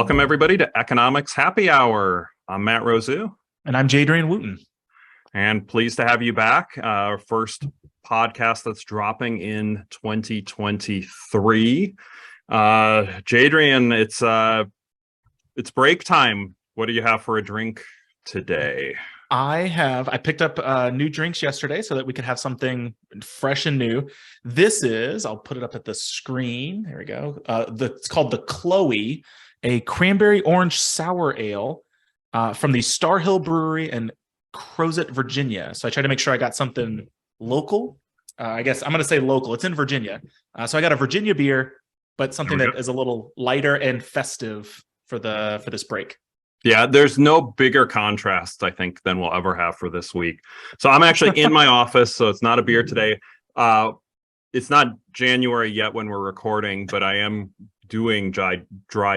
Welcome, everybody, to Economics Happy Hour. I'm Matt Rousu. And I'm Jadrian Wooten. And pleased to have you back. Our first podcast that's dropping in 2023. Jadrian, it's break time. What do you have for a drink today? I picked up new drinks yesterday so that we could have something fresh and new. I'll put it up at the screen. There we go. It's called the Chloe, a cranberry orange sour ale from the Star Hill Brewery in Crozet, Virginia. So I tried to make sure I got something local. I guess I'm going to say local. It's in Virginia. So I got a Virginia beer, but something that is a little lighter and festive for this break. Yeah, there's no bigger contrast, I think, than we'll ever have for this week. So I'm actually in my office, so it's not a beer today. It's not January yet when we're recording, but I am doing dry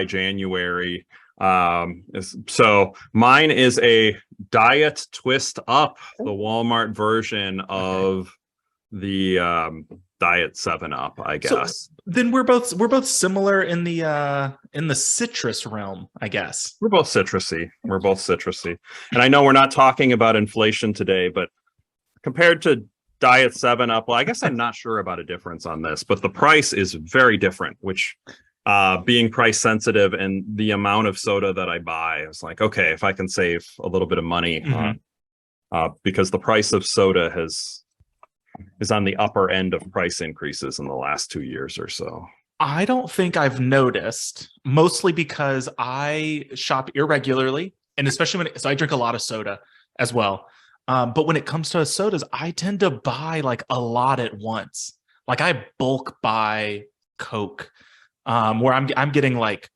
January. So mine is a Diet Twist Up, the Walmart version of the Diet 7-Up, I guess. So then we're both similar in the citrus realm, I guess. We're both citrusy. And I know we're not talking about inflation today, but compared to Diet 7-Up, well, I guess I'm not sure about a difference on this, but the price is very different, which being price sensitive and the amount of soda that I buy, it's like, okay, if I can save a little bit of money, because the price of soda is on the upper end of price increases in the last 2 years or so. I don't think I've noticed, mostly because I shop irregularly, and especially so I drink a lot of soda as well. But when it comes to sodas, I tend to buy like a lot at once. Like I bulk buy Coke, where I'm getting like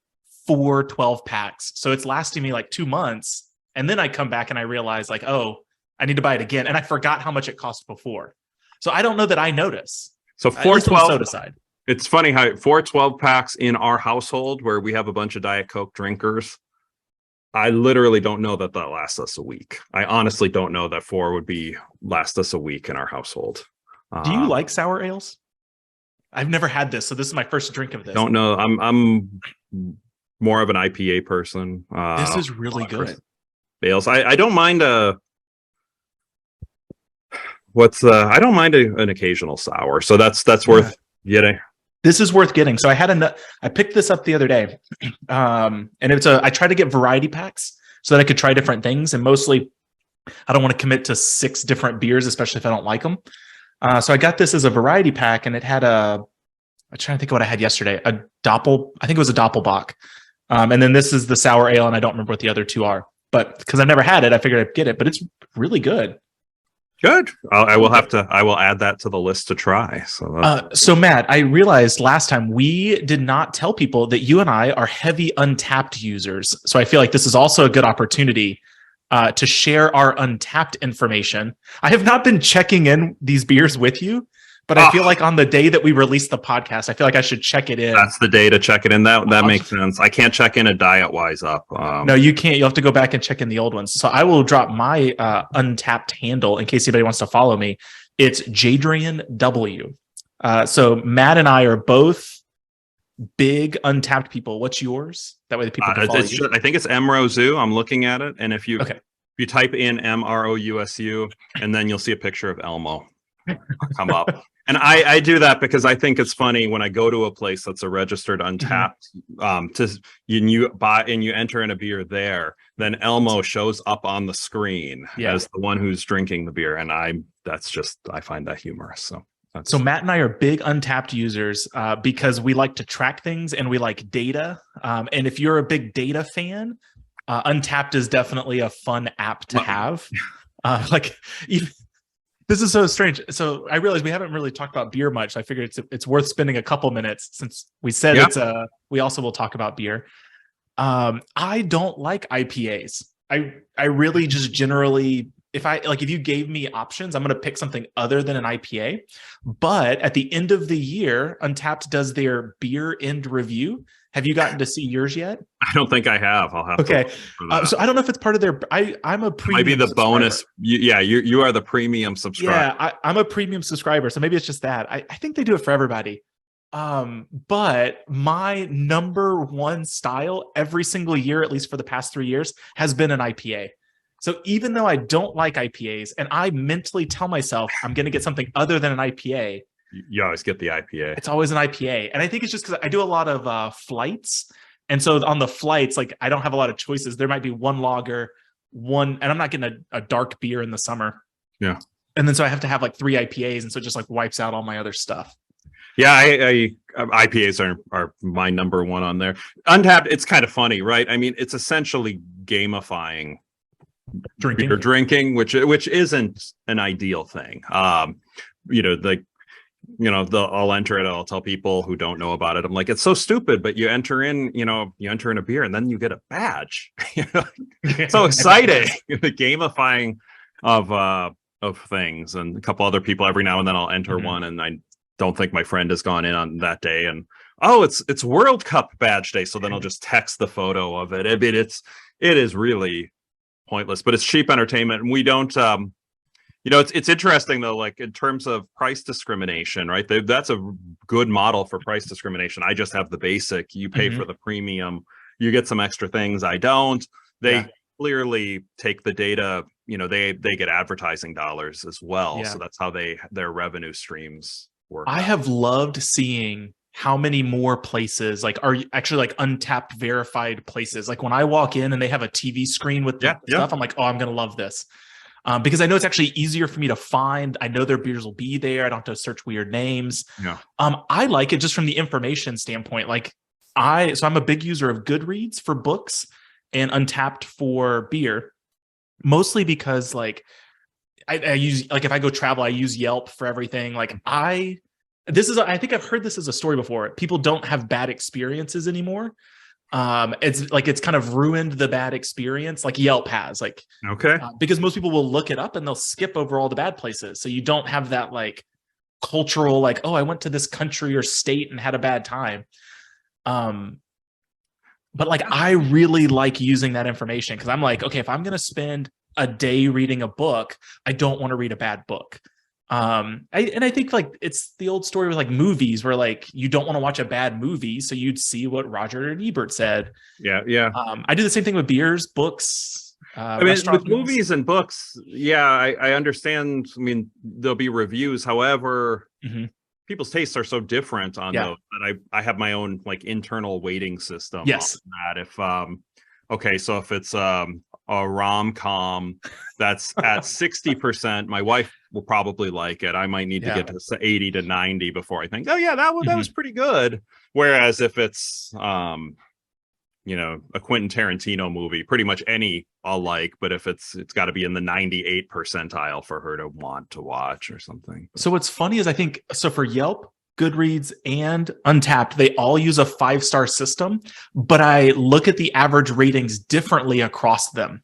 4 12 packs. So it's lasting me like 2 months. And then I come back and I realize like, oh, I need to buy it again. And I forgot how much it cost before. So I don't know that I notice. So 412 soda side. It's funny how 412 packs in our household, where we have a bunch of Diet Coke drinkers, I literally don't know that lasts us a week. I honestly don't know that 4 would last us a week in our household. Do you like sour ales? I've never had this, so this is my first drink of this. Don't know. I'm more of an IPA person. This is really good. Ales. I don't mind I don't mind an occasional sour, so that's worth getting. This is worth getting. So I picked this up the other day, and I try to get variety packs so that I could try different things, and mostly I don't want to commit to 6 different beers, especially if I don't like them. So I got this as a variety pack, and it had I'm trying to think of what I had yesterday. I think it was a Doppelbock, and then this is the sour ale, and I don't remember what the other 2 are, but because I've never had it, I figured I'd get it. But it's really good. Good. I will add that to the list to try. So Matt, I realized last time we did not tell people that you and I are heavy Untapped users. So I feel like this is also a good opportunity to share our Untapped information. I have not been checking in these beers with you, but I feel like on the day that we release the podcast, I feel like I should check it in. That's the day to check it in. That makes sense. I can't check in a Diet Wise Up. No, you can't. You'll have to go back and check in the old ones. So I will drop my Untapped handle in case anybody wants to follow me. It's Jadrian W. So Matt and I are both big Untapped people. What's yours? That way the people can follow you. I think it's M Rousu. I'm looking at it, and if you type in MROUSU, and then you'll see a picture of Elmo come up. And I do that because I think it's funny when I go to a place that's a registered Untapped, you buy and you enter in a beer there, then Elmo shows up on the screen as the one who's drinking the beer, and I find that humorous. So Matt and I are big Untapped users because we like to track things and we like data. And if you're a big data fan, Untapped is definitely a fun app to have. This is so strange. So I realized we haven't really talked about beer much. So I figured it's worth spending a couple minutes since we said we also will talk about beer. I don't like IPAs. I really just generally, if you gave me options, I'm going to pick something other than an IPA. But at the end of the year, Untapped does their beer end review. Have you gotten to see yours yet? I don't think I have. I'll have to. So I don't know if it's part of their. I'm a premium. Maybe the bonus. You are the premium subscriber. Yeah, I'm a premium subscriber, so maybe it's just that. I think they do it for everybody. But my number one style every single year, at least for the past 3 years, has been an IPA. So even though I don't like IPAs and I mentally tell myself I'm going to get something other than an IPA, You always get the IPA. it's always an IPA. And I think it's just because I do a lot of flights. And so on the flights, like I don't have a lot of choices. There might be one lager, and I'm not getting a dark beer in the summer. Yeah. And then so I have to have like 3 IPAs. And so it just like wipes out all my other stuff. Yeah, IPAs are my number one on there. Untapped, it's kind of funny, right? I mean, it's essentially gamifying drinking, which isn't an ideal thing. I'll enter it. I'll tell people who don't know about it. I'm like, it's so stupid, but you enter in a beer and then you get a badge. So exciting. The gamifying of things, and a couple other people every now and then I'll enter one, and I don't think my friend has gone in on that day, and it's World Cup badge day, so then I'll just text the photo of it. I mean, it is really pointless, but it's cheap entertainment, and we don't it's interesting though, like in terms of price discrimination, right? That's a good model for price discrimination. I just have the basic, you pay for the premium, you get some extra things I don't. They clearly take the data, they get advertising dollars as well, so that's how their revenue streams work. I have loved seeing how many more places like are actually like Untapped verified places. Like when I walk in and they have a TV screen with stuff, I'm like, oh, I'm gonna love this, because I know it's actually easier for me to find. I know their beers will be there. I don't have to search weird names. I like it just from the information standpoint. Like I'm a big user of Goodreads for books and Untapped for beer, mostly because like I use, like if I go travel, I use Yelp for everything. Like I think I've heard this as a story before. People don't have bad experiences anymore. It's kind of ruined the bad experience, like Yelp has, like, because most people will look it up and they'll skip over all the bad places. So you don't have that like cultural, like, oh, I went to this country or state and had a bad time. But like, I really like using that information because I'm like, okay, if I'm going to spend a day reading a book, I don't want to read a bad book. I think like it's the old story with like movies where like you don't want to watch a bad movie, so you'd see what Roger and Ebert said. I do the same thing with beers, books. I mean, with movies and books, I understand. I mean, there'll be reviews. However, people's tastes are so different on those that I have my own like internal weighting system. Yes. On that so if it's a rom-com that's at 60%, my wife will probably like it. I might need to get to 80 to 90 before I think, oh yeah, that was pretty good. Whereas if it's a Quentin Tarantino movie, pretty much any I'll like, but if it's got to be in the 98 percentile for her to want to watch or something. So what's funny is I think so for Yelp, Goodreads, and Untapped, they all use a 5-star system, but I look at the average ratings differently across them.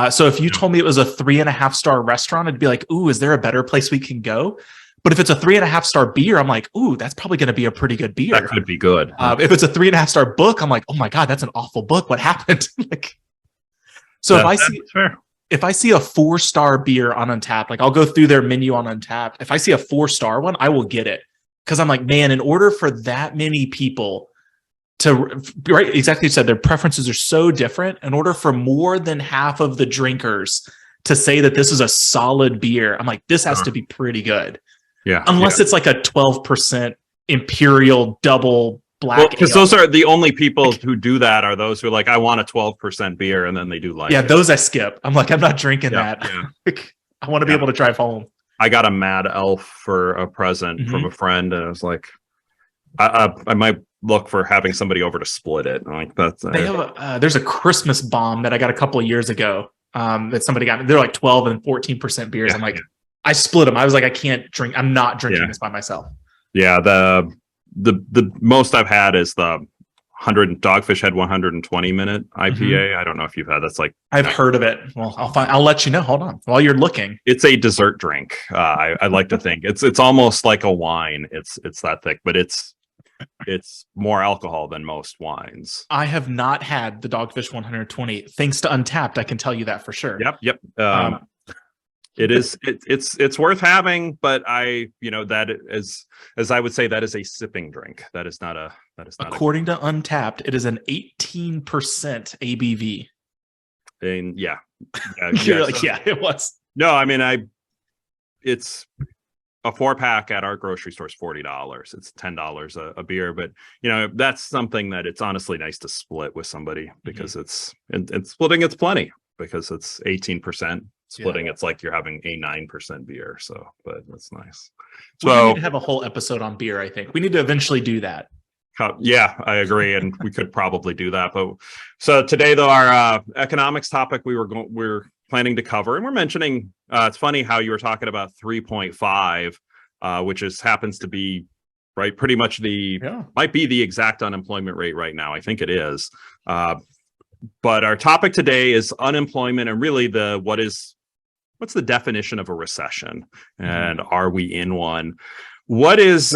So if you told me it was a 3.5-star restaurant, I'd be like, ooh, is there a better place we can go? But if it's a 3.5-star beer, I'm like, ooh, that's probably going to be a pretty good beer. That could be good. If it's a 3.5-star book, I'm like, oh my God, that's an awful book. What happened? If I see a 4-star beer on Untapped, like I'll go through their menu on Untapped. If I see a 4-star one, I will get it. Because I'm like, man, in order for that many people to, right, exactly, you said their preferences are so different. In order for more than half of the drinkers to say that this is a solid beer, I'm like, this has to be pretty good. Yeah. Unless it's like a 12% Imperial double black. Because those are the only people who do that are those who are like, I want a 12% beer, and then they do like it. Those I skip. I'm like, I'm not drinking that. I want to be able to drive home. I got a Mad Elf for a present from a friend, and I was like, I might look for having somebody over to split it. Like that's there's a Christmas bomb that I got a couple of years ago. That somebody got. They're like 12 and 14% beers. I'm like, I split them. I was like, I can't drink. I'm not drinking this by myself. Yeah, the most I've had is the 100 Dogfish had 120-minute IPA. I don't know if you've had. That's like, I've heard of it. Well, I'll let you know. Hold on while you're looking. It's a dessert drink. I like to think it's almost like a wine. It's that thick, but it's more alcohol than most wines. I have not had the Dogfish 120 thanks to Untapped. I can tell you that for sure. Yep. It is. It's worth having, but that is, as I would say, that is a sipping drink. That is not a. According to Untapped, it is an 18% ABV. And yeah, You're like, yeah, it was. No, I mean, it's a 4-pack at our grocery store is $40. It's $10 a beer, but that's something that it's honestly nice to split with somebody because and splitting it's plenty because it's 18%. Splitting it's like you're having a 9% beer. So, but that's nice. We need to have a whole episode on beer. I think we need to eventually do that. Yeah, I agree, and we could probably do that. But so today, though, our economics topic we're planning to cover, and we're mentioning. It's funny how you were talking about 3.5, which happens to be right, pretty much might be the exact unemployment rate right now. I think it is. But our topic today is unemployment, and really what's the definition of a recession, and are we in one? What is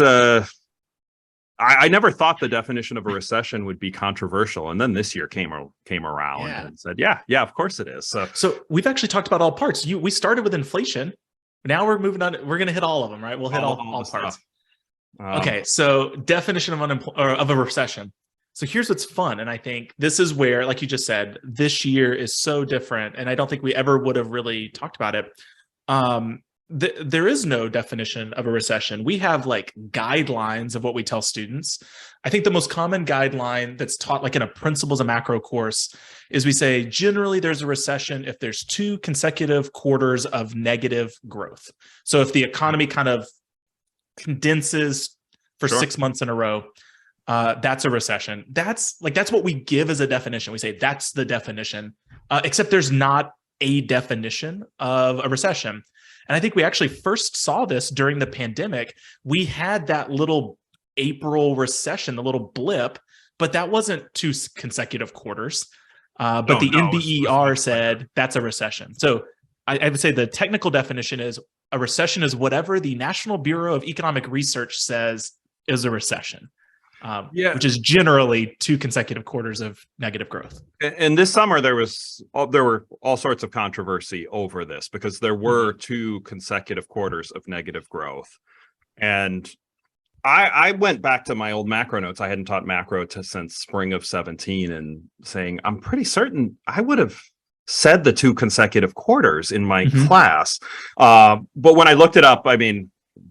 I never thought the definition of a recession would be controversial, and then this year came around and said, yeah, of course it is. So we've actually talked about all parts. We started with inflation. Now we're moving on. We're going to hit all of them, right? We'll hit all parts. Okay, so definition of a recession. So here's what's fun, and I think this is where, like you just said, this year is so different, and I don't think we ever would have really talked about it. There is no definition of a recession. We have like guidelines of what we tell students. I think the most common guideline that's taught like in a principles of macro course is we say generally there's a recession if there's 2 consecutive quarters of negative growth. So if the economy kind of condenses for 6 months in a row, that's a recession. That's what we give as a definition. We say that's the definition, except there's not a definition of a recession. And I think we actually first saw this during the pandemic. We had that little April recession, the little blip, but that wasn't 2 consecutive quarters. But the NBER said that's a recession. So I would say the technical definition is a recession is whatever the National Bureau of Economic Research says is a recession. Which is generally 2 consecutive quarters of negative growth. And this summer there were all sorts of controversy over this because there were 2 consecutive quarters of negative growth. And I went back to my old macro notes. I hadn't taught macro since spring of 17 and saying, I'm pretty certain I would have said the 2 consecutive quarters in my class. But when I looked it up,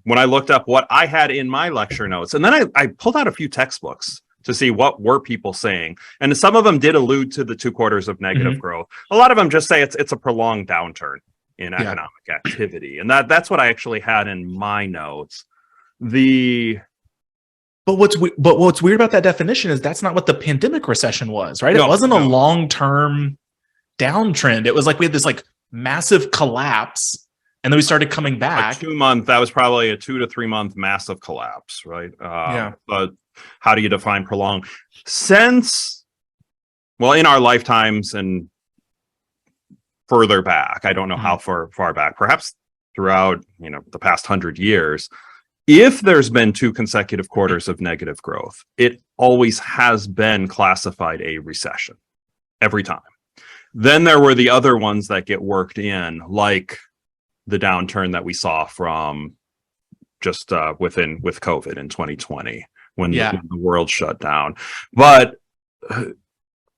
when I looked up what I had in my lecture notes, and then I pulled out a few textbooks to see what were people saying. And some of them did allude to the 2 quarters of negative growth. A lot of them just say it's a prolonged downturn in economic activity. And that's what I actually had in my notes. But what's weird about that definition is that's not what the pandemic recession was, right? No, it wasn't a long-term downtrend. It was like we had this like massive collapse. And then we started coming back. That was probably a 2 to 3 month massive collapse, right? But how do you define prolonged? In our lifetimes and further back, I don't know how far back, perhaps throughout, the past 100 years, if there's been 2 consecutive quarters of negative growth, it always has been classified a recession every time. Then there were the other ones that get worked in, like the downturn that we saw from just with COVID in 2020 when the world shut down. But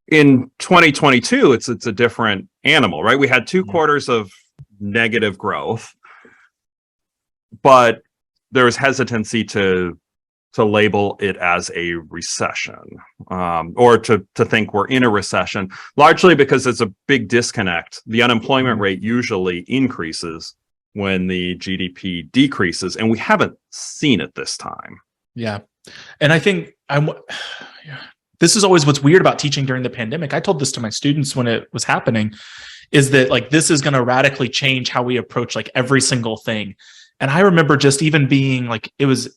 in 2022, it's a different animal, right? We had 2 quarters of negative growth, but there was hesitancy to label it as a recession, or to think we're in a recession, largely because it's a big disconnect. The unemployment rate usually increases when the GDP decreases, and we haven't seen it this time. Yeah. And I think this is always what's weird about teaching during the pandemic. I told this to my students when it was happening, is that like this is going to radically change how we approach like every single thing. And I remember just even being like, it was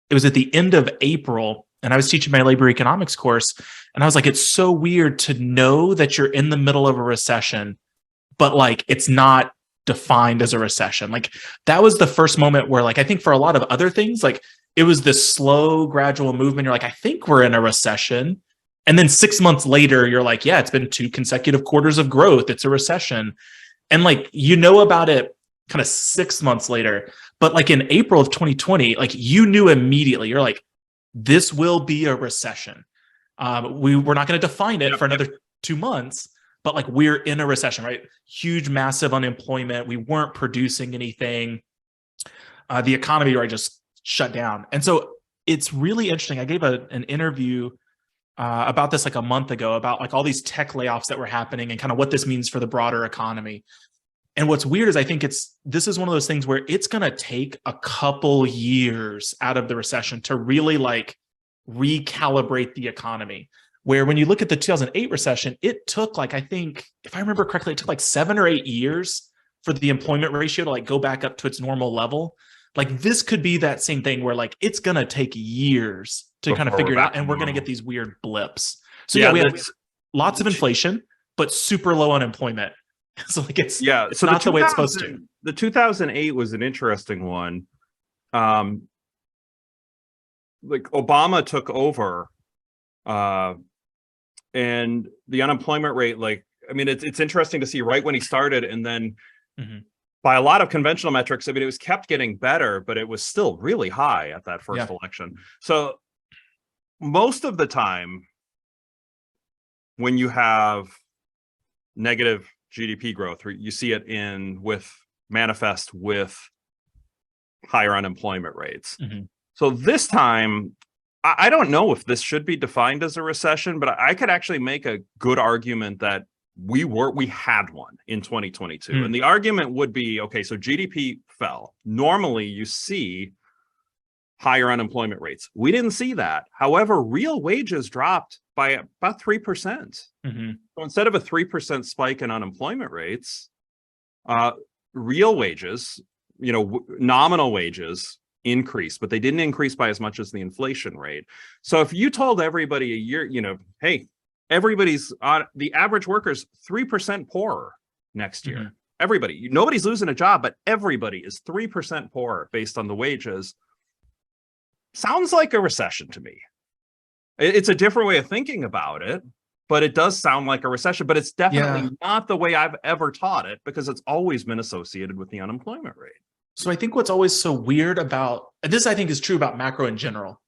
at the end of April, and I was teaching my labor economics course, and I was like, it's so weird to know that you're in the middle of a recession, but like it's not defined as a recession. Like that was the first moment where, like, I think for a lot of other things, like it was this slow, gradual movement. You're like, I think we're in a recession. And then 6 months later, you're like, yeah, it's been 2 consecutive quarters of growth. It's a recession. And like, about it kind of 6 months later. But like in April of 2020, like you knew immediately, you're like, this will be a recession. We're not going to define it for another 2 months, but like we're in a recession, right? Huge, massive unemployment. We weren't producing anything. The economy, right, just shut down. And so it's really interesting. I gave an interview about this like a month ago about like all these tech layoffs that were happening and kind of what this means for the broader economy. And what's weird is I think this is one of those things where it's going to take a couple years out of the recession to really like recalibrate the economy. Where when you look at the 2008 recession, it took like, I think, if I remember correctly, it took like 7 or 8 years for the employment ratio to like go back up to its normal level. Like this could be that same thing where like it's going to take years to kind of figure it out, and we're going to get these weird blips. So yeah, we have lots of inflation, but super low unemployment. So like it's so not the way it's supposed to. The 2008 was an interesting one. Like Obama took over, and the unemployment rate, like, I mean, it's interesting to see right when he started, and then by a lot of conventional metrics, I mean, it was kept getting better, but it was still really high at that first election. So most of the time when you have negative GDP growth, you see it manifest with higher unemployment rates. So this time, I don't know if this should be defined as a recession, but I could actually make a good argument that we had one in 2022. And the argument would be, okay, so GDP fell. Normally you see higher unemployment rates. We didn't see that. However, real wages dropped by about 3%. So instead of a 3% spike in unemployment rates, real wages, nominal wages increased, but they didn't increase by as much as the inflation rate. So if you told everybody a year, hey, everybody's the average worker's 3% poorer next year. Everybody, nobody's losing a job, but everybody is 3% poorer based on the wages. Sounds like a recession to me. It's a different way of thinking about it, but it does sound like a recession. But it's definitely not the way I've ever taught it, because it's always been associated with the unemployment rate. So I think what's always so weird about this, I think, is true about macro in general.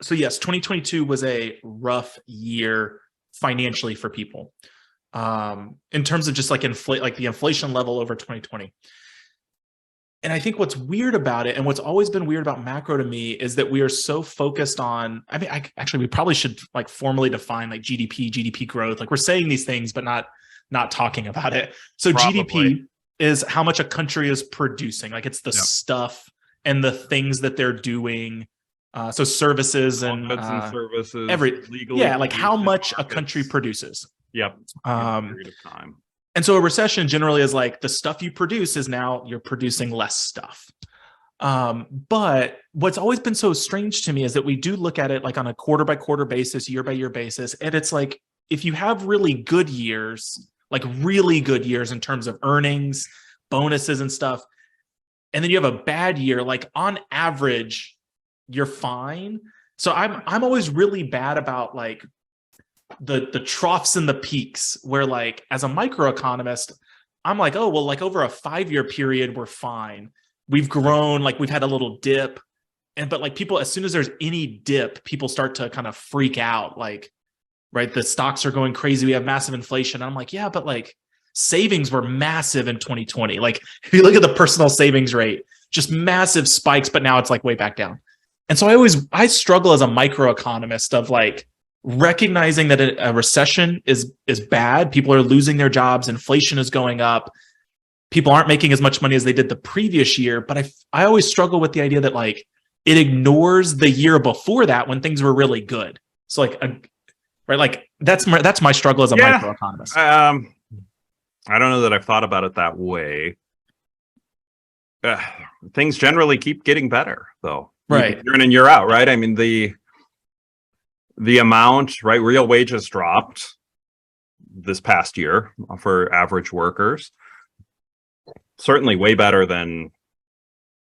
So yes, 2022 was a rough year financially for people, in terms of just like the inflation level over 2020. And I think what's weird about it, and what's always been weird about macro to me, is that we are so focused on, I mean, we probably should like formally define like GDP growth. Like we're saying these things, but not talking about it. So probably. GDP is how much a country is producing. Like it's the stuff and the things that they're doing. So services and services, like how much a country produces. Period of time. And so a recession generally is like the stuff you produce is now you're producing less stuff. But what's always been so strange to me is that we do look at it like on a quarter by quarter basis, year by year basis. And it's like, if you have really good years, like really good years in terms of earnings, bonuses and stuff, and then you have a bad year, like on average, you're fine. So I'm always really bad about like the troughs and the peaks, where like as a microeconomist, I'm like, oh, well, like over a 5-year period, we're fine. We've grown, like we've had a little dip. But like people, as soon as there's any dip, people start to kind of freak out. Like, right, the stocks are going crazy. We have massive inflation. And I'm like, yeah, but like savings were massive in 2020. Like if you look at the personal savings rate, just massive spikes, but now it's like way back down. And so I struggle as a microeconomist of like recognizing that a recession is bad. People are losing their jobs. Inflation is going up. People aren't making as much money as they did the previous year. But I always struggle with the idea that like it ignores the year before that when things were really good. So like, right, like that's my struggle as a microeconomist. I don't know that I've thought about it that way. Things generally keep getting better, though. Right, year in and year out, right? I mean, the amount, right? Real wages dropped this past year for average workers. Certainly way better than,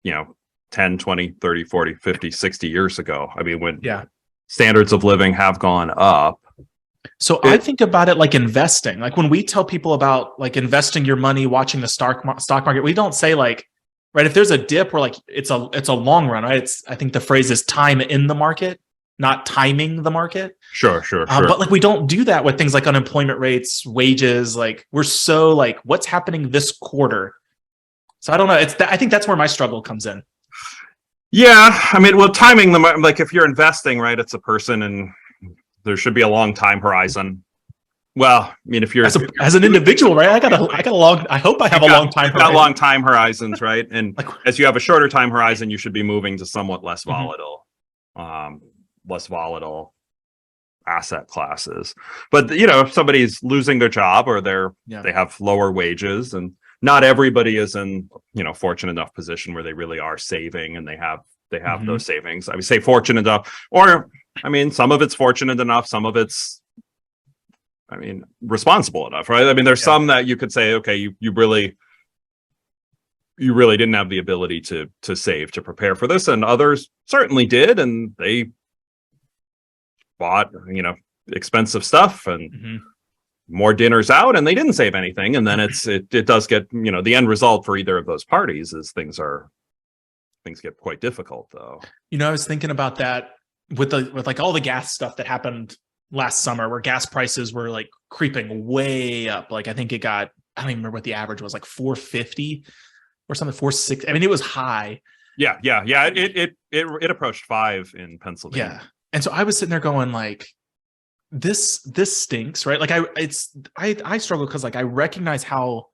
10, 20, 30, 40, 50, 60 years ago. I mean, when standards of living have gone up, So I think about it like investing. Like when we tell people about like investing your money, watching the stock market, we don't say like, right, if there's a dip, we're like, it's a long run, right? I think the phrase is time in the market, not timing the market. Sure. But like we don't do that with things like unemployment rates, wages. Like we're so like, what's happening this quarter? So I don't know. I think that's where my struggle comes in. Yeah, I mean, well, timing the like if you're investing, right, it's a person, and there should be a long time horizon. Well, I mean, if you're as an individual, right? I got a long. I hope I have a long time. Got long time horizons, right? And like, as you have a shorter time horizon, you should be moving to somewhat less volatile, less volatile asset classes. But if somebody's losing their job or they have lower wages, and not everybody is in fortunate enough position where they really are saving and they have those savings. I would say fortunate enough, or I mean, some of it's fortunate enough, some of it's responsible enough, right? I mean, there's some that you could say, okay, you really didn't have the ability to save to prepare for this, and others certainly did, and they bought expensive stuff and more dinners out, and they didn't save anything, and then it does get the end result for either of those parties is things get quite difficult, though. I was thinking about that with like all the gas stuff that happened last summer, where gas prices were like creeping way up. Like I think I don't even remember what the average was, like 450 or something, 460. I mean, it was high. Yeah. It approached 5 in Pennsylvania. Yeah, and so I was sitting there going like, this stinks, right? Like I struggle because like I recognize how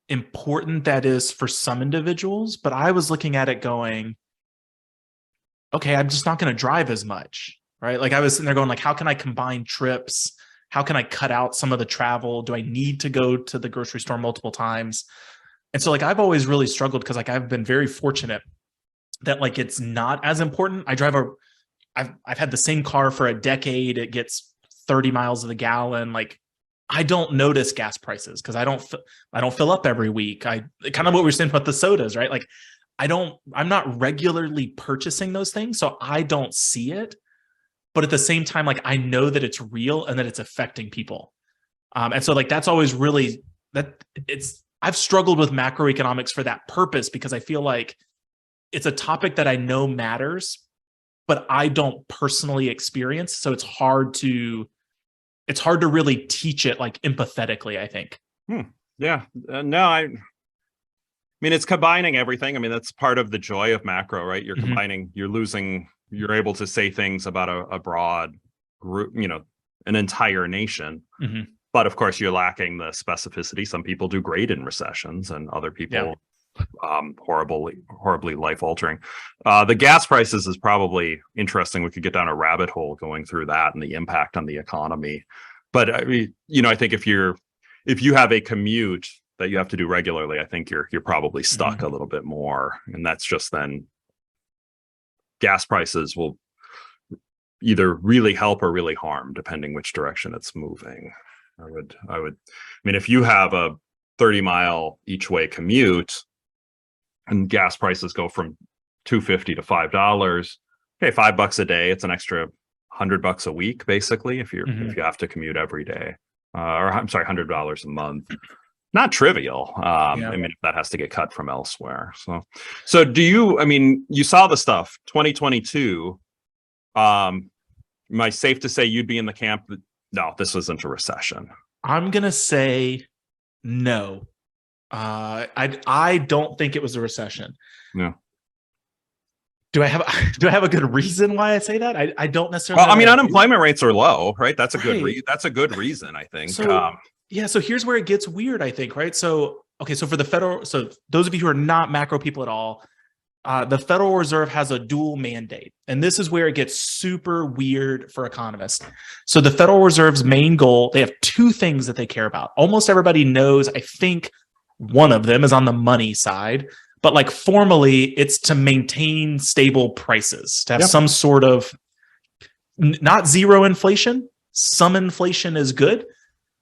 important that is for some individuals, but I was looking at it going, okay, I'm just not going to drive as much, right? Like I was sitting there going like, how can I combine trips? How can I cut out some of the travel? Do I need to go to the grocery store multiple times? And so like I've always really struggled because like I've been very fortunate that like it's not as important. I've had the same car for a decade. It gets 30 miles to the gallon. Like I don't notice gas prices because I don't fill up every week. I kind of what we were saying about the sodas, right? Like I'm not regularly purchasing those things, so I don't see it. But at the same time, like I know that it's real and that it's affecting people. And so like that's always really I've struggled with macroeconomics for that purpose because I feel like it's a topic that I know matters, but I don't personally experience. So it's hard to really teach it like empathetically, I think. Yeah. No, I mean, it's combining everything. I mean, that's part of the joy of macro, right? You're combining, you're able to say things about a broad group, an entire nation. But of course, you're lacking the specificity. Some people do great in recessions and other people horribly life-altering. The gas prices is probably interesting. We could get down a rabbit hole going through that and the impact on the economy. But I mean, I think if you have a commute that you have to do regularly, I think you're probably stuck a little bit more. And that's just then gas prices will either really help or really harm, depending which direction it's moving. I mean, if you have a 30-mile each way commute and gas prices go from $2.50 to $5, okay, $5 a day, it's an extra $100 a week, basicso if you have to commute every day, or I'm sorry, $100 a month. Not trivial. I mean, if that has to get cut from elsewhere. So do you? I mean, you saw the stuff 2022. Am I safe to say you'd be in the camp that no, this wasn't a recession? I'm gonna say no. I don't think it was a recession. No. Do I have a good reason why I say that? I don't necessarily. Well, I mean, unemployment rates are low, right? That's a good reason, I think. So here's where it gets weird, I think, right? So for the federal, so those of you who are not macro people at all, the Federal Reserve has a dual mandate, and this is where it gets super weird for economists. So the Federal Reserve's main goal, they have 2 things that they care about. Almost everybody knows, I think one of them is on the money side, but like formally it's to maintain stable prices, to have some sort of not zero inflation. Some inflation is good,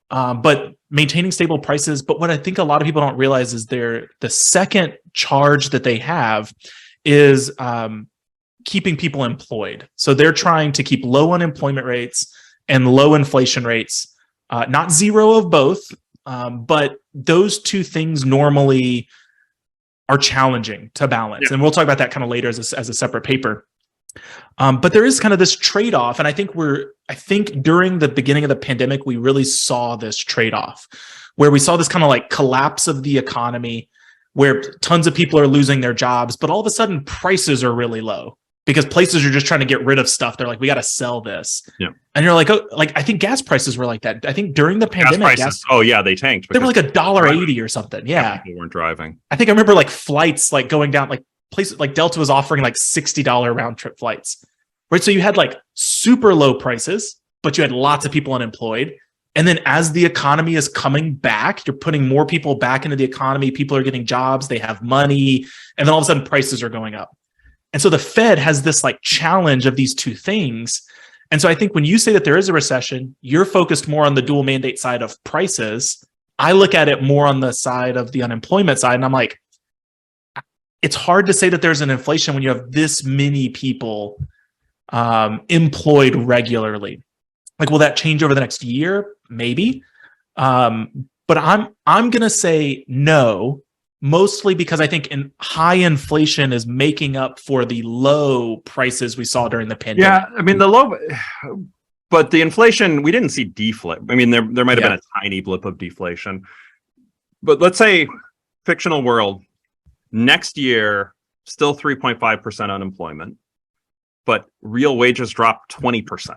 but maintaining stable prices. But what I think a lot of people don't realize is the second charge that they have is keeping people employed. So they're trying to keep low unemployment rates and low inflation rates, not zero of both, but those two things normally are challenging to balance. Yeah. And we'll talk about that kind of later as a separate paper. But there is kind of this trade-off. And I think during the beginning of the pandemic, we really saw this trade-off where we saw this kind of like collapse of the economy where tons of people are losing their jobs, but all of a sudden prices are really low because places are just trying to get rid of stuff. They're like, we got to sell this. Yeah. And you're like, oh, like I think gas prices were like that. I think during the pandemic, oh yeah, they tanked. They were like $1.80 or something. Yeah. People weren't driving. I think I remember like flights like going down, like places like Delta was offering like $60 round trip flights, right? So you had like super low prices, but you had lots of people unemployed. And then as the economy is coming back, you're putting more people back into the economy. People are getting jobs, they have money, and then all of a sudden prices are going up. And so the Fed has this like challenge of these two things. And so I think when you say that there is a recession, you're focused more on the dual mandate side of prices. I look at it more on the side of the unemployment side. And I'm like, it's hard to say that there's an inflation when you have this many people employed regularly. Like, will that change over the next year? Maybe. But I'm going to say no, mostly because I think high inflation is making up for the low prices we saw during the pandemic. Yeah, I mean, but the inflation, we didn't see deflation. I mean, there might have been a tiny blip of deflation. But let's say fictional world, next year, still 3.5% unemployment, but real wages drop 20%.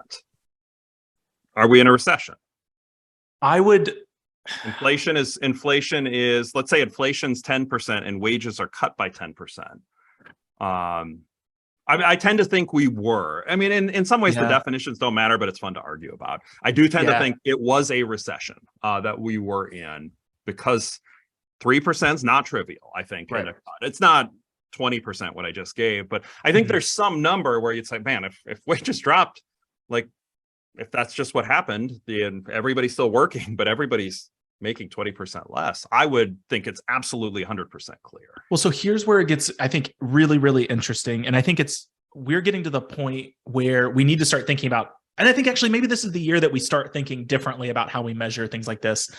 Are we in a recession? Inflation is let's say inflation's 10% and wages are cut by 10%. I tend to think we were. I mean, in some ways the definitions don't matter, but it's fun to argue about. I do tend to think it was a recession that we were in because 3% is not trivial, I think. Right. It's not 20% what I just gave, but I think there's some number where you'd say, man, if wages dropped, like if that's just what happened, everybody's still working, but everybody's making 20% less, I would think it's absolutely 100% clear. Well, so here's where it gets, I think, really, really interesting. And I think we're getting to the point where we need to start thinking about, and I think actually maybe this is the year that we start thinking differently about how we measure things like this.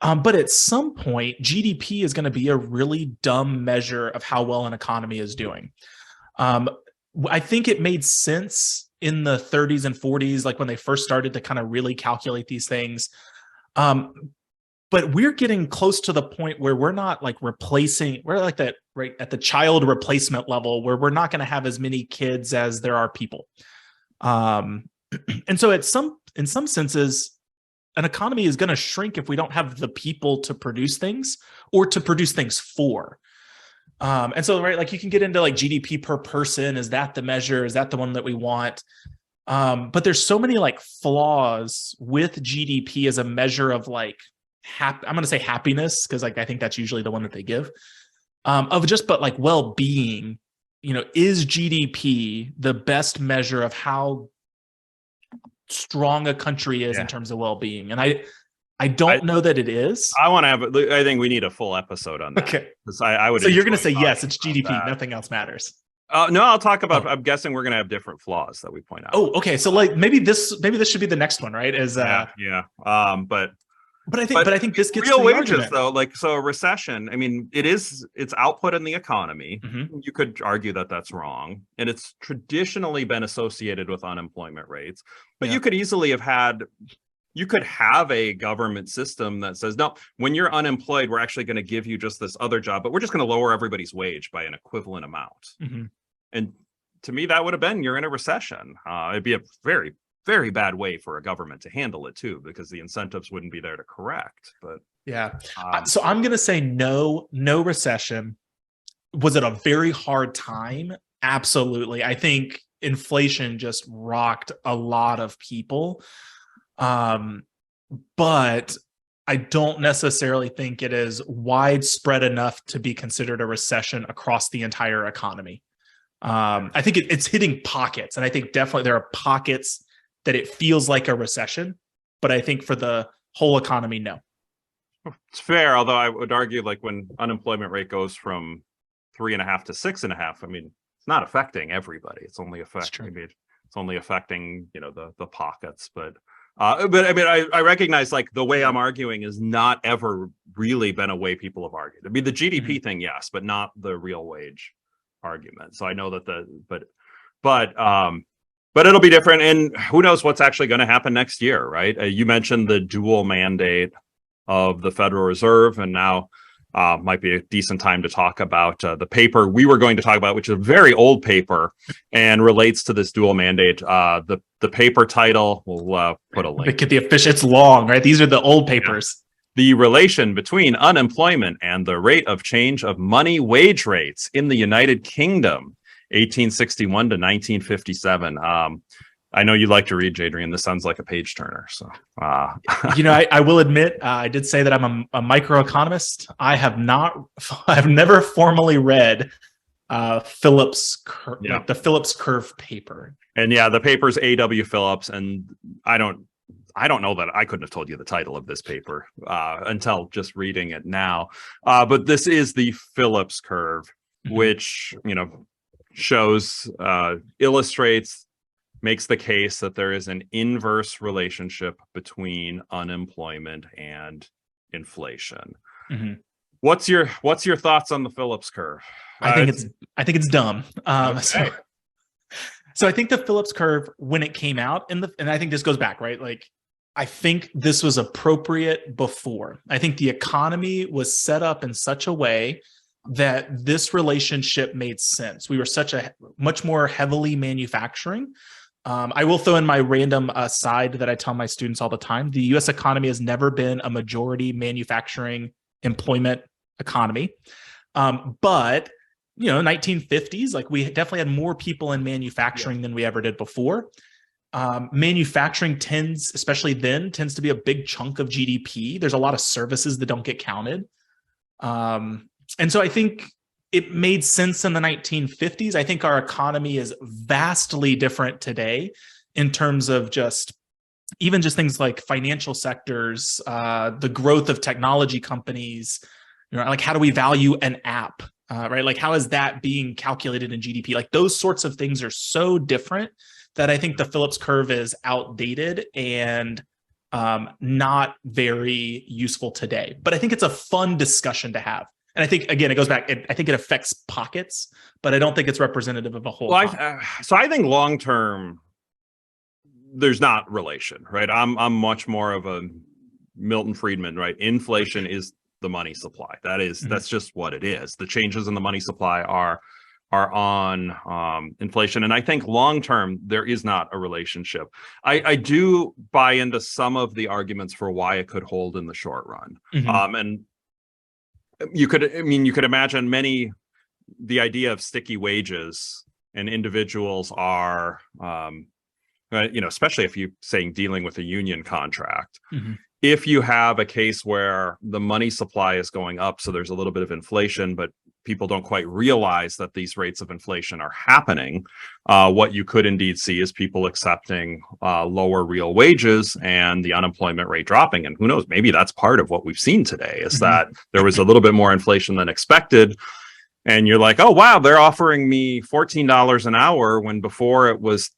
But at some point, GDP is going to be a really dumb measure of how well an economy is doing. I think it made sense in the 30s and 40s, like when they first started to kind of really calculate these things. But we're getting close to the point where we're not like we're like that right at the child replacement level where we're not going to have as many kids as there are people. And so in some senses, an economy is going to shrink if we don't have the people to produce things or to produce things for. And so, right, like you can get into like GDP per person. Is that the measure? Is that the one that we want? But there's so many like flaws with GDP as a measure of like, I'm going to say happiness, because like I think that's usually the one that they give, but like well-being. Is GDP the best measure of how strong a country is in terms of well-being? And I don't know that it is. I think we need a full episode on that. Okay. I would. So you're going to say yes, it's GDP. Nothing else matters. No, I'll talk about. I'm guessing we're going to have different flaws that we point out. Oh, okay. So like maybe this should be the next one, right? But I think this gets real to the wages argument. though. Like, so a recession, I mean, it's output in the economy. Mm-hmm. You could argue that that's wrong, and it's traditionally been associated with unemployment rates. But you could easily have a government system that says, no, when you're unemployed, we're actually going to give you just this other job, but we're just going to lower everybody's wage by an equivalent amount. Mm-hmm. And to me, that would have been, you're in a recession. It'd be a very, very bad way for a government to handle it too, because the incentives wouldn't be there to correct. But so I'm going to say no recession. Was it a very hard time? Absolutely. I think inflation just rocked a lot of people. But I don't necessarily think it is widespread enough to be considered a recession across the entire economy. I think it's hitting pockets, and I think definitely there are pockets that it feels like a recession, but I think for the whole economy, no. It's fair, although I would argue like when unemployment rate goes from 3.5 to 6.5, I mean, it's not affecting everybody. It's only affecting the pockets, but But I mean, I recognize like the way I'm arguing is not ever really been a way people have argued. I mean, the GDP thing, yes, but not the real wage argument. So I know that but it'll be different, and who knows what's actually going to happen next year, right? You mentioned the dual mandate of the Federal Reserve, and now might be a decent time to talk about the paper we were going to talk about, which is a very old paper and relates to this dual mandate. The paper title, we'll put a link. Get the official. It's long, right? These are the old papers. The relation between unemployment and the rate of change of money wage rates in the United Kingdom, 1861 to 1957. I know you like to read, Jadrian. This sounds like a page turner. So, I will admit, I did say that I'm a microeconomist. I've never formally read Phillips Curve, like the Phillips Curve paper. And yeah, the paper's A.W. Phillips, and I don't know that I couldn't have told you the title of this paper until just reading it now. But this is the Phillips Curve, which shows, illustrates, makes the case that there is an inverse relationship between unemployment and inflation. What's your thoughts on the Phillips curve? I think it's dumb. Okay. So I think the Phillips curve, when it came out, and I think this goes back, right? Like, I think this was appropriate before. I think the economy was set up in such a way that this relationship made sense. We were much more heavily manufacturing. I will throw in my random aside that I tell my students all the time. The U.S. economy has never been a majority manufacturing employment economy. But 1950s, like, we definitely had more people in manufacturing than we ever did before. Manufacturing especially then, tends to be a big chunk of GDP. There's a lot of services that don't get counted. And so I think it made sense in the 1950s. I think our economy is vastly different today in terms of even things like financial sectors, the growth of technology companies, like, how do we value an app, right? Like, how is that being calculated in GDP? Like, those sorts of things are so different that I think the Phillips curve is outdated and not very useful today. But I think it's a fun discussion to have. And I think, again, it goes back. I think it affects pockets, but I don't think it's representative of a whole. Well, so I think long term, there's not relation, right? I'm much more of a Milton Friedman, right? Inflation is the money supply. That's just what it is. The changes in the money supply are on inflation, and I think long term there is not a relationship. I do buy into some of the arguments for why it could hold in the short run, and you could imagine the idea of sticky wages, and individuals are, especially if you saying dealing with a union contract, if you have a case where the money supply is going up, so there's a little bit of inflation, but people don't quite realize that these rates of inflation are happening. What you could indeed see is people accepting lower real wages and the unemployment rate dropping. And who knows, maybe that's part of what we've seen today, is that there was a little bit more inflation than expected. And you're like, oh, wow, they're offering me $14 an hour when before it was,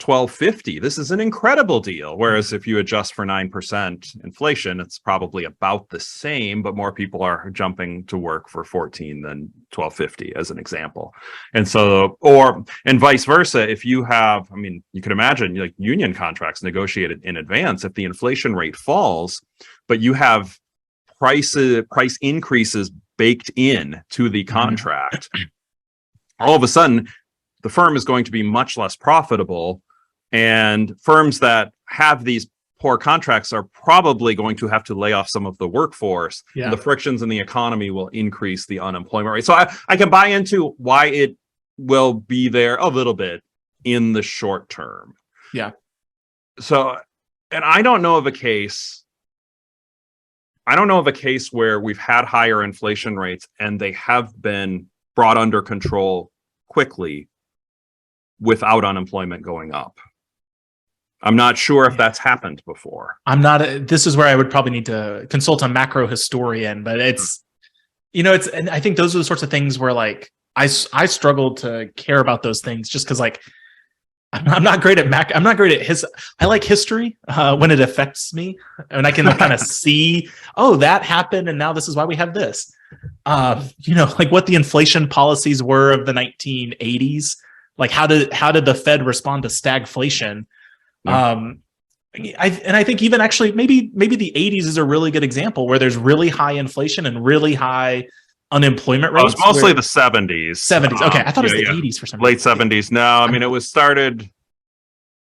$12.50. This is an incredible deal. Whereas if you adjust for 9% inflation, it's probably about the same, but more people are jumping to work for 14 than 12.50, as an example. And so, and vice versa, if you have, you could imagine, like, union contracts negotiated in advance. If the inflation rate falls, but you have price increases baked in to the contract, all of a sudden the firm is going to be much less profitable. And firms that have these poor contracts are probably going to have to lay off some of the workforce. Yeah. And the frictions in the economy will increase the unemployment rate. So I can buy into why it will be there a little bit in the short term. Yeah. So, and I don't know of a case where we've had higher inflation rates and they have been brought under control quickly without unemployment going up. I'm not sure if that's happened before. This is where I would probably need to consult a macro historian, but and I think those are the sorts of things where, like, I struggle to care about those things just because, like, I'm not great at Mac. I'm not great at his. I like history when it affects me, and I can kind of see, oh, that happened, and now this is why we have this. Like what the inflation policies were of the 1980s. Like how did the Fed respond to stagflation? Yeah. I think even actually maybe the 80s is a really good example where there's really high inflation and really high unemployment rates. It was mostly the 70s. 70s. Okay, I thought it was the 80s for some reason. Late 70s. No, I mean it was started.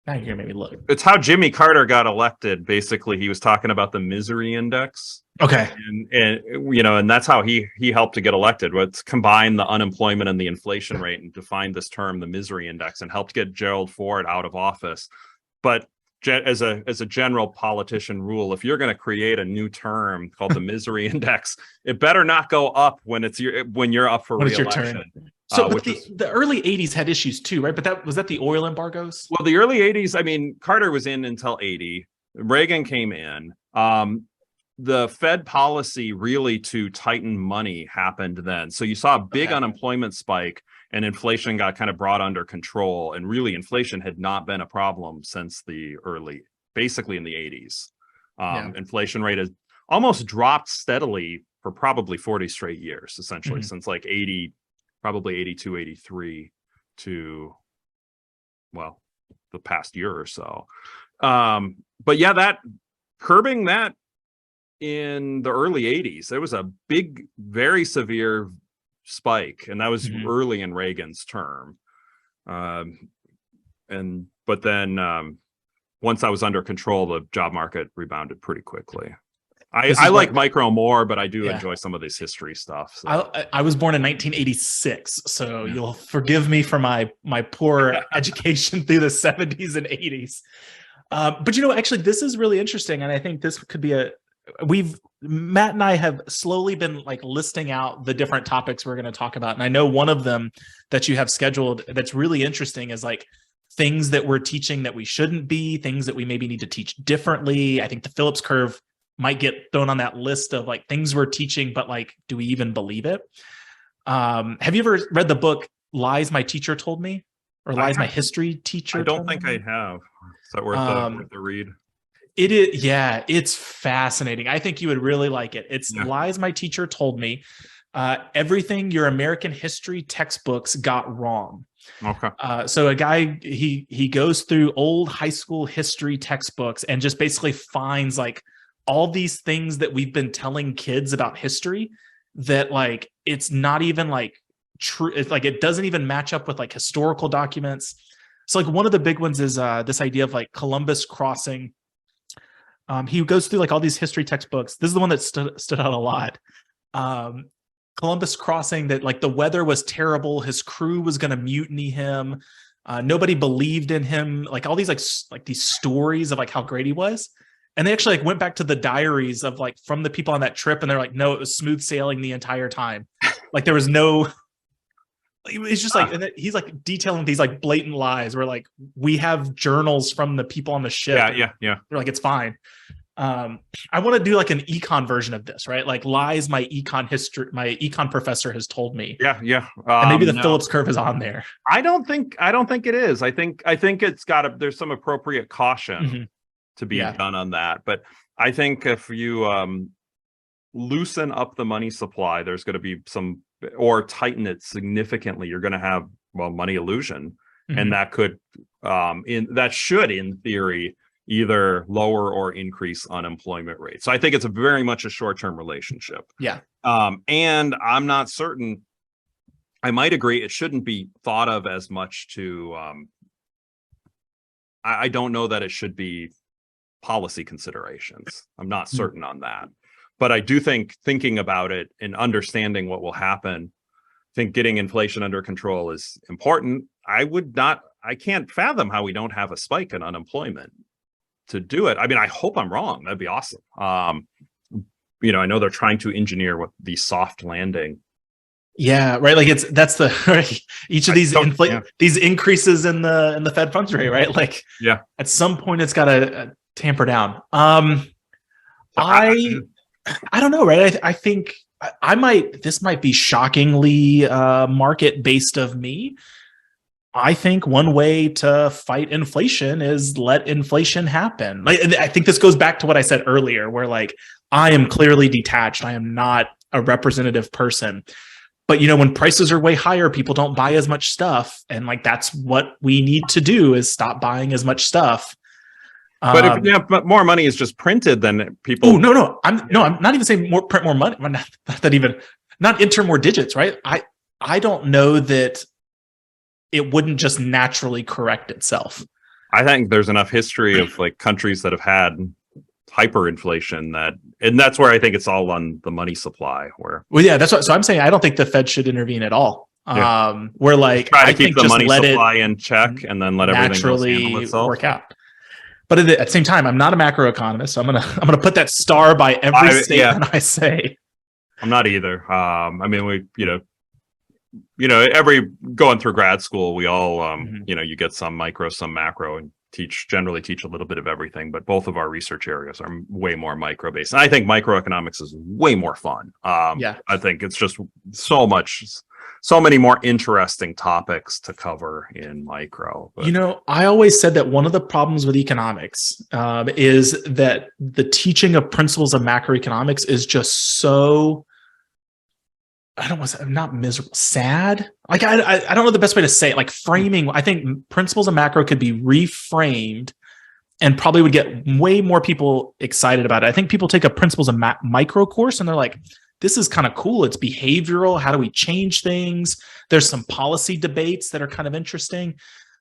Now you're gonna make me look. It's how Jimmy Carter got elected. Basically, he was talking about the misery index. Okay. And that's how he helped to get elected. Let's combine the unemployment and the inflation rate and define this term, the misery index, and helped get Gerald Ford out of office. But as a general politician rule, if you're going to create a new term called the misery index, it better not go up when you're up for re-election. So the early 80s had issues too, right? But was that the oil embargoes? Well, the early 80s, I mean, Carter was in until 80. Reagan came in. The Fed policy really to tighten money happened then. So you saw a big unemployment spike and inflation got kind of brought under control. And really inflation had not been a problem since basically in the 80s. Inflation rate has almost dropped steadily for probably 40 straight years, essentially, since like 80, probably 82, 83 to, well, the past year or so. But yeah, that curbing that in the early 80s, there was a big, very severe spike, and that was early in Reagan's term. But then once that was under control, the job market rebounded pretty quickly. I like micro more, but I do enjoy some of this history stuff. So. I was born in 1986, so you'll forgive me for my poor education through the 70s and 80s. But actually, this is really interesting, and I think this could be Matt and I have slowly been like listing out the different topics we're going to talk about, and I know one of them that you have scheduled that's really interesting is like things that we're teaching that we shouldn't be, things that we maybe need to teach differently. I think the Phillips Curve might get thrown on that list of like things we're teaching, but like, do we even believe it? Have you ever read the book Lies My Teacher Told Me, or Lies My History Teacher? I don't think I have. Is that worth the read? It is, yeah, it's fascinating. I think you would really like it. It's Lies My Teacher Told Me. Everything your American history textbooks got wrong. Okay. So a guy, he goes through old high school history textbooks and just basically finds like all these things that we've been telling kids about history that like it's not even like true. It's like it doesn't even match up with like historical documents. So like one of the big ones is this idea of like Columbus crossing. He goes through like all these history textbooks. This is the one that stood out a lot. Columbus crossing, that like the weather was terrible. His crew was going to mutiny him. Nobody believed in him. Like all these like these stories of like how great he was. And they actually like went back to the diaries of like from the people on that trip, and they're like, no, it was smooth sailing the entire time. Like there was no. It's just like, and he's like detailing these like blatant lies where like we have journals from the people on the ship. Yeah. They're like, it's fine. I want to do like an econ version of this, right? Like lies my econ professor has told me. Yeah. And maybe the Phillips Curve is on there. I don't think it is. I think it's there's some appropriate caution to be done on that. But I think if you loosen up the money supply, there's going to be or tighten it significantly, you're going to have money illusion, and that could that should in theory either lower or increase unemployment rates. So I think it's very much a short-term relationship. And I'm not certain. I might agree it shouldn't be thought of as much to I don't know that it should be policy considerations. I'm not certain on that. But I do think thinking about it and understanding what will happen, I think getting inflation under control is important. I can't fathom how we don't have a spike in unemployment to do it. I mean, I hope I'm wrong. That'd be awesome. I know they're trying to engineer the soft landing. Yeah, right. Like that's the right. Each of these these increases in the Fed funds rate, right? Like at some point it's got to tamper down. I don't know, right? I think this might be shockingly market based of me, I think one way to fight inflation is let inflation happen. Like, I think this goes back to what I said earlier, where like I am clearly detached. I am not a representative person. But when prices are way higher, people don't buy as much stuff, and like that's what we need to do is stop buying as much stuff. But if but more money is just printed, then people. Oh no, I'm not even saying print more money. Not that even not enter more digits, right? I don't know that it wouldn't just naturally correct itself. I think there's enough history of like countries that have had hyperinflation and that's where I think it's all on the money supply. Well, yeah, that's what. So I'm saying I don't think the Fed should intervene at all. Yeah. We're like try to keep the money supply in check and then let everything else handle itself. Work out. But at the same time, I'm not a macroeconomist, so I'm gonna put that star by every statement I say. I'm not either. I mean, we every going through grad school, we all you get some micro, some macro, and generally teach a little bit of everything. But both of our research areas are way more micro based, and I think microeconomics is way more fun. I think it's just so many more interesting topics to cover in micro. But. I always said that one of the problems with economics is that the teaching of principles of macroeconomics is just so, I don't want to say, not miserable, sad. Like, I don't know the best way to say it. Like framing, I think principles of macro could be reframed and probably would get way more people excited about it. I think people take a principles of micro course and they're like, this is kind of cool. It's behavioral. How do we change things? There's some policy debates that are kind of interesting.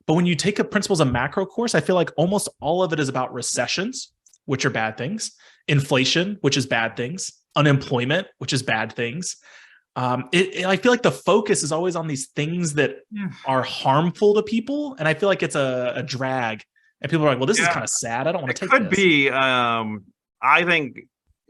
But when you take a principles of macro course, I feel like almost all of it is about recessions, which are bad things, inflation, which is bad things, unemployment, which is bad things. I feel like the focus is always on these things that are harmful to people. And I feel like it's a drag. And people are like, well, this is kind of sad. I don't want to take this. It could be. I think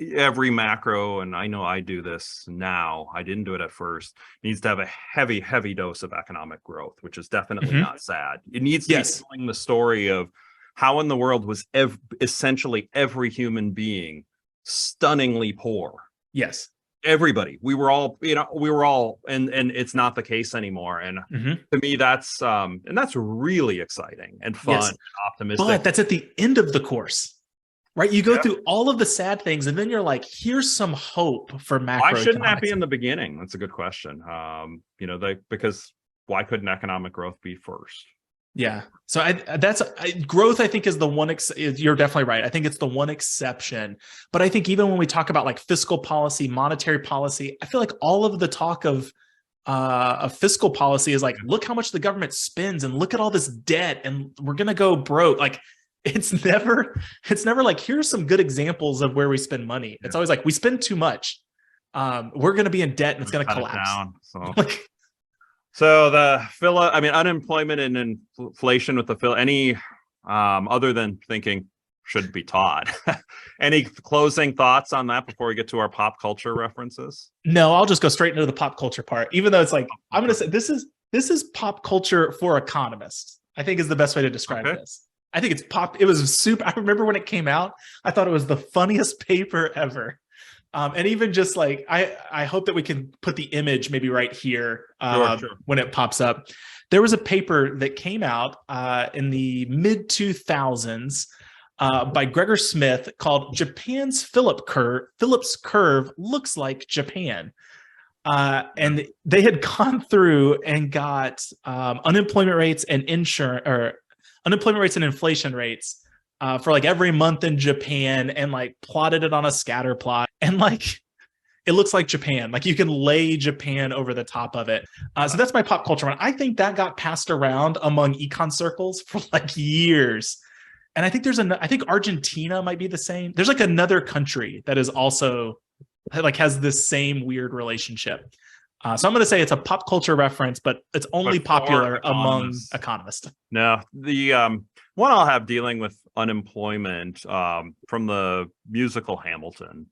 every macro, and I know I do this now, I didn't do it at first, needs to have a heavy dose of economic growth, which is definitely not sad. It needs to be telling the story of how in the world was essentially every human being stunningly poor. Yes. Everybody, we were all, and it's not the case anymore. And to me, that's really exciting and fun and optimistic. But that's at the end of the course, right? You go through all of the sad things, and then you're like, here's some hope for macroeconomics. Why shouldn't that be in the beginning? That's a good question. Because why couldn't economic growth be first? Yeah. So growth, I think, is the one, you're definitely right. I think it's the one exception. But I think even when we talk about like fiscal policy, monetary policy, I feel like all of the talk of fiscal policy is like, look how much the government spends and look at all this debt and we're going to go broke. Like it's never like, here's some good examples of where we spend money. It's always like, we spend too much. We're going to be in debt and it's going to collapse. So unemployment and inflation with any other than thinking should be taught. Any closing thoughts on that before we get to our pop culture references? No, I'll just go straight into the pop culture part, even though it's like, I'm going to say this is pop culture for economists, I think is the best way to describe this. I think it was super. I remember when it came out, I thought it was the funniest paper ever. And even just like, I hope that we can put the image maybe right here when it pops up. There was a paper that came out in the mid 2000s by Gregor Smith called Japan's Phillips Curve Looks Like Japan. And they had gone through and got unemployment rates and inflation rates for like every month in Japan and like plotted it on a scatter plot. And like, it looks like Japan. Like you can lay Japan over the top of it. So that's my pop culture one. I think that got passed around among econ circles for like years. And I think I think Argentina might be the same. There's like another country that is also like has this same weird relationship. So I'm going to say it's a pop culture reference, but it's only popular among economists. No, the one I'll have dealing with unemployment from the musical Hamilton.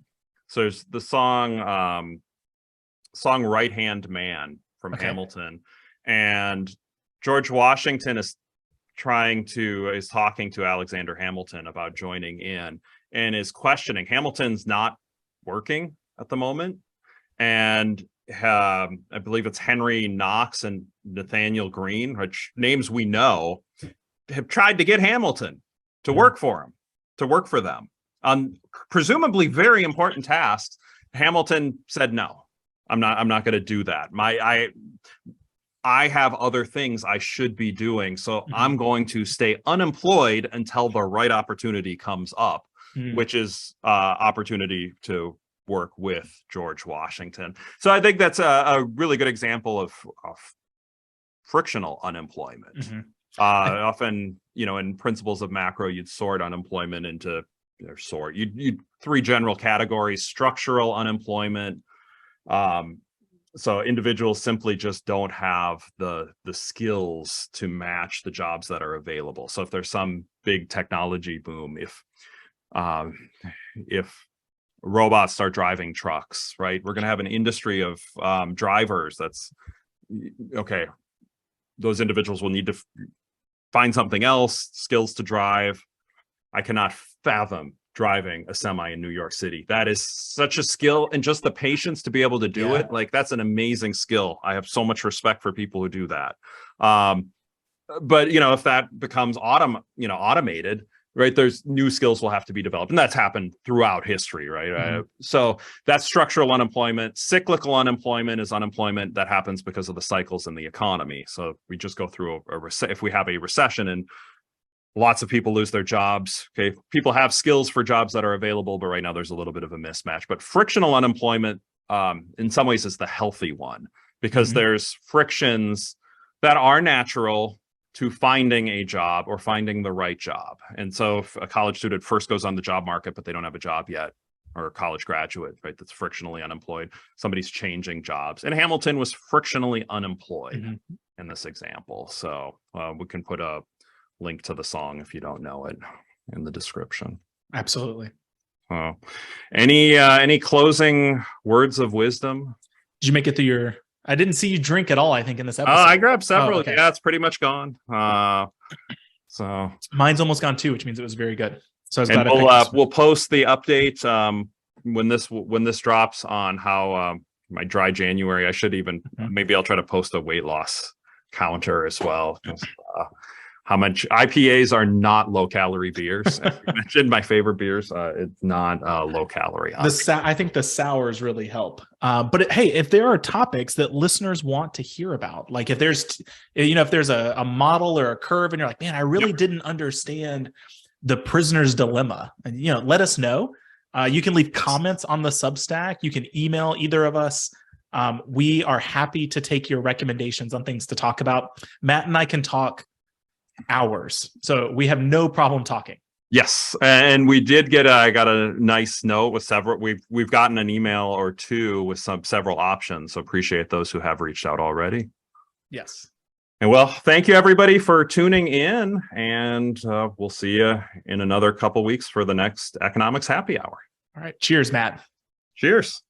So there's the song Right Hand Man from Hamilton, and George Washington is talking to Alexander Hamilton about joining in and is questioning. Hamilton's not working at the moment, and I believe it's Henry Knox and Nathaniel Green, which names we know, have tried to get Hamilton to work for him, to work for them on presumably very important tasks. Hamilton said, no, I'm not going to do that. I have other things I should be doing. So I'm going to stay unemployed until the right opportunity comes up, which is opportunity to work with George Washington. So I think that's a really good example of frictional unemployment. Often, in principles of macro, you'd sort unemployment into you'd three general categories: structural unemployment. So individuals simply just don't have the skills to match the jobs that are available. So if there's some big technology boom, if robots start driving trucks, right, we're going to have an industry of drivers. That's okay. Those individuals will need to find something else, skills to drive. I cannot fathom driving a semi in New York City. That is such a skill, and just the patience to be able to do it. Like, that's an amazing skill. I have so much respect for people who do that. But if that becomes automated, right, there's new skills will have to be developed, and that's happened throughout history, right? So that's structural unemployment. Cyclical unemployment is unemployment that happens because of the cycles in the economy. So we just go through if we have a recession and lots of people lose their jobs. Okay, people have skills for jobs that are available, but right now there's a little bit of a mismatch. But frictional unemployment, in some ways, is the healthy one, because there's frictions that are natural to finding a job or finding the right job. And so if a college student first goes on the job market, but they don't have a job yet, or a college graduate, right, that's frictionally unemployed, somebody's changing jobs. And Hamilton was frictionally unemployed in this example. So we can put a link to the song if you don't know it in the description. Absolutely. Any closing words of wisdom? Did you make it through I didn't see you drink at all, I think, in this episode. I grabbed several. Oh, okay. Yeah, it's pretty much gone. So mine's almost gone too, which means it was very good. So I was glad we'll post the update when this drops on how my dry January. I should even maybe I'll try to post a weight loss counter as well. How much IPAs are not low calorie beers. As you mentioned, my favorite beers, it's not low calorie. I think the sours really help. But hey, if there are topics that listeners want to hear about, like if there's a model or a curve and you're like, man, I really didn't understand the prisoner's dilemma, and let us know. You can leave comments on the Substack. You can email either of us. We are happy to take your recommendations on things to talk about. Matt and I can talk hours, so we have no problem talking. Yes, and we did get I got a nice note with several. We've gotten an email or two with several options, so appreciate those who have reached out already. Yes, and well, thank you everybody for tuning in, and we'll see you in another couple weeks for the next economics happy hour. All right, cheers, Matt. Cheers.